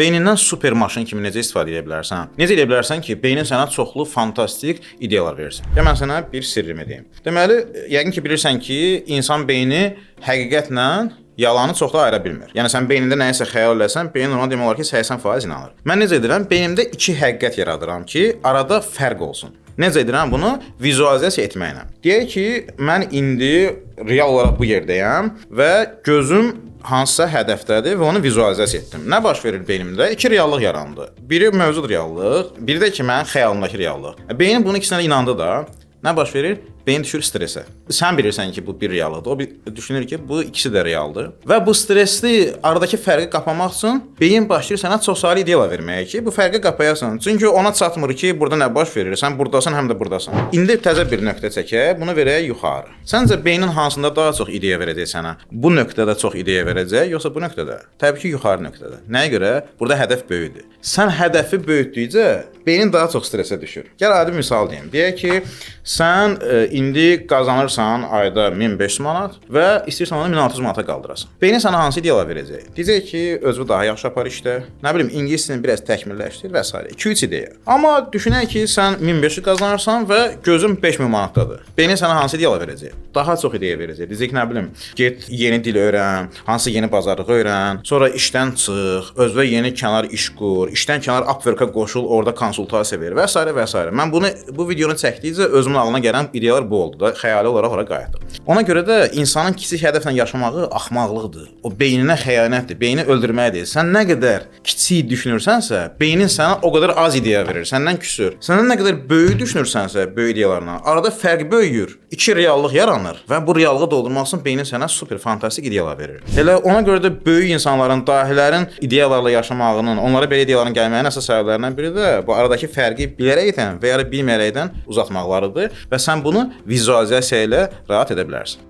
beynindən super maşın kimi necə istifadə edə bilərsən? Necə edə bilərsən ki, beynin sənə çoxlu fantastik ideyalar versin? Gəl mən sənə bir sirrimi deyim. Deməli, yəqin ki, bilirsən ki, insan beyni həqiqətlə yalanı çox da ayıra bilmir. Yəni sən beynində nəyisə xəyal eləsən, beynin ona demək olar ki, 80% inanır. Mən necə edirəm? Beynimdə iki həqiqət yaradıram ki, arada fərq olsun. Necə edirəm bunu? Vizualizasiya etməklə. Deyək ki, mən indi real olaraq bu yerdəyəm və gözüm hansısa hədəfdədir və onu vizualizasiya etdim. Nə baş verir beynimdə? İki reallıq yarandı. Biri mövcud reallıq, biri də ki, mənim xəyalımdakı reallıq. Beynim bunu ikisinə inandı da. Nə baş verir? Beyin düşür stresə. Sən bilirsən ki, bu bir reallıqdır. O düşünür ki, bu ikisi də realdır. Və bu stresli aradakı fərqi qapamaq üçün beyin başlayır sənə çoxsaylı ideyalar verməyə ki, bu fərqi qapayasan. Çünki ona çatmır ki, burada nə baş verir? Sən burdasan, həm də burdasan. İndi təzə bir nöqtə çəkək, bunu verək yuxarı. Səncə beynin hansında daha çox ideya verəcək sənə? Bu nöqtədə çox ideya verəcək, yoxsa bu nöqtədə? Təbii ki, yuxarı nöqtədə. Nəyə görə? Burada hədəf böyükdür. Sən hədəfi böyütdükcə beynin daha çox stresə düşür. Gəl adi misal deyim. Deyək ki, sən indi qazanırsan ayda 1500 manat və istəyirsən onu 1600 manata qaldırasan. Beynin sənə hansı ideyalar verəcək? Deyəcək ki, özünü daha yaxşı apar işdə. Nə bilim, ingilis dilini biraz təkmilləşdir və s. 2-3 ideya. Amma düşünək ki, sən 1500 qazanırsan və gözün 5000 manatdadır. Beynin sənə hansı ideyalar verəcək? Daha çox ideya verəcək. Deyəcək ki, nə bilim, get yeni dil öyrən, hansı yeni bazarlığı öyrən, sonra işdən çıx, özünə yeni kənar iş qur, işdən kənar Upwork-a qoşul, orada konsultasiya ver və s. və s. Mən bu videonu çəkdikcə özümün ağlına gələn ideyalar bu oldu da, xəyali olaraq ora qayıtdım. Ona görə də insanın kiçik hədəflə yaşamağı axmaqlıqdır. O beyninə xəyanətdir, beyni öldürməkdir. Sən nə qədər kiçik düşünürsənsə, beynin sənə o qədər az ideya verir, səndən küsür. Səndən nə qədər böyük düşünürsənsə, böyük ideyalarla, arada fərq böyüyür. İki reallıq yaranır və bu reallığı doldurmaq üçün beynin sənə super fantastik ideyalar verir. Elə ona görə də böyük insanların, dahilərin ideyalarla yaşamağının, onlara belə ideyaların gəlməyinin əsas səbəblərindən biri də bu aradakı fərqi bilərəkdən və ya bilməyərəkdən uzatmaqlarıdır və sən bunu vizualizasiya ilə rahat edə bilərsən.